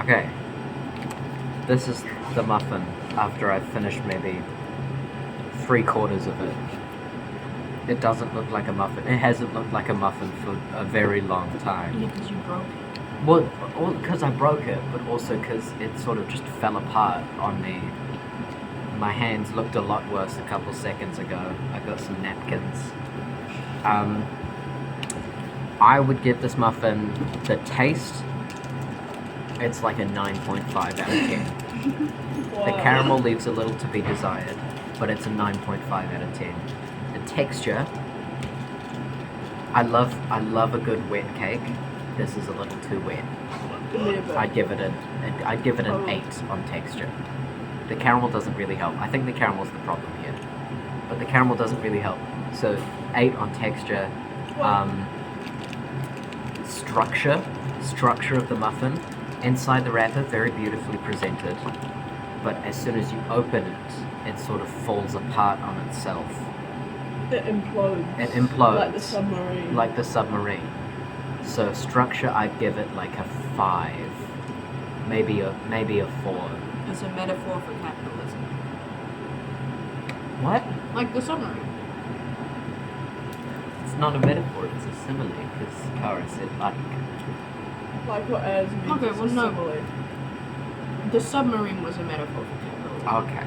Okay. This is the muffin after I've finished maybe 3/4 of it. It doesn't look like a muffin. It hasn't looked like a muffin for a very long time. Yeah, because you broke it. Well, because I broke it, but also because it sort of just fell apart on me. My hands looked a lot worse a couple seconds ago. I got some napkins. I would give this muffin the taste. It's like a 9.5 out of 10. Wow. The caramel leaves a little to be desired, but it's a 9.5 out of 10. The texture, I love a good wet cake. This is a little too wet. I'd give it an 8 on texture. The caramel doesn't really help. I think the caramel's the problem here, but the caramel doesn't really help. So 8 on texture. Structure of the muffin. Inside the wrapper, very beautifully presented, but as soon as you open it, it sort of falls apart on itself. It implodes. It implodes. Like the submarine. Like the submarine. So structure, I'd give it like a 5, maybe a 4. It's a metaphor for capitalism. What? Like the submarine. It's not a metaphor. It's a simile. Because Kara said like. Like what as means Okay, it's well, a no. simile. The submarine was a metaphor for capitalism. Okay.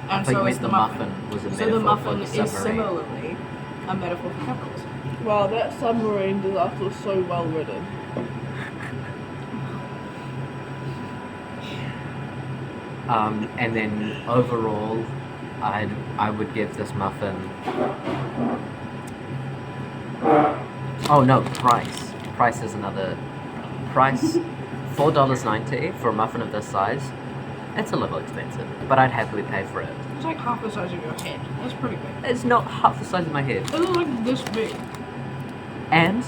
I And think so you is meant the the muffin was a So metaphor the muffin for is the submarine. similarly a metaphor for capitalism. Wow, that submarine disaster was so well written. And then overall, I would give this muffin. Oh no, price. Price is another. Price, $4.90 for a muffin of this size. It's a little expensive, but I'd happily pay for it. It's like half the size of your head. That's pretty big. It's not half the size of my head, It looks like this big. and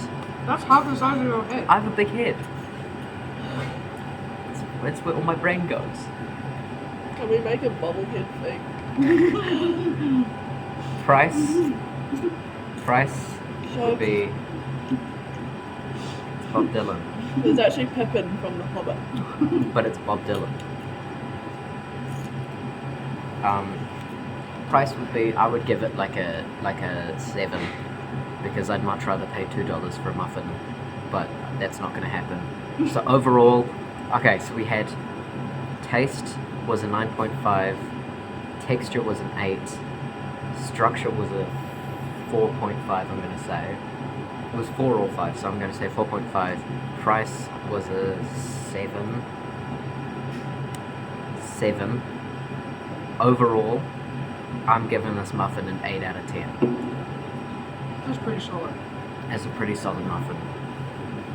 That's half the size of your head. I have a big head. It's where all my brain goes. Can we make a bobblehead thing? Price So would be Bob Dylan, there's actually Pippin from The Hobbit. but it's Bob Dylan. Price would be, I would give it like a 7, because I'd much rather pay $2 for a muffin, but that's not going to happen. So overall, okay, so we had taste was a 9.5, texture was an 8, structure was a 4.5, I'm going to say. It was 4 or 5, so I'm going to say 4.5. Price was a 7. Overall, I'm giving this muffin an 8 out of 10. That's pretty solid. It's a pretty solid muffin.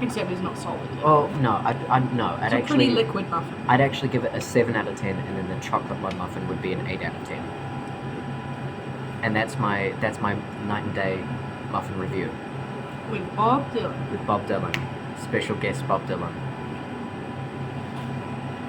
Except it's not solid yet. Oh no, I'd It's a actually pretty liquid muffin. I'd actually give it a 7 out of 10, and then the chocolate love muffin would be an 8 out of 10. And that's my night and day muffin review With Bob Dylan. with Bob Dylan, special guest Bob Dylan.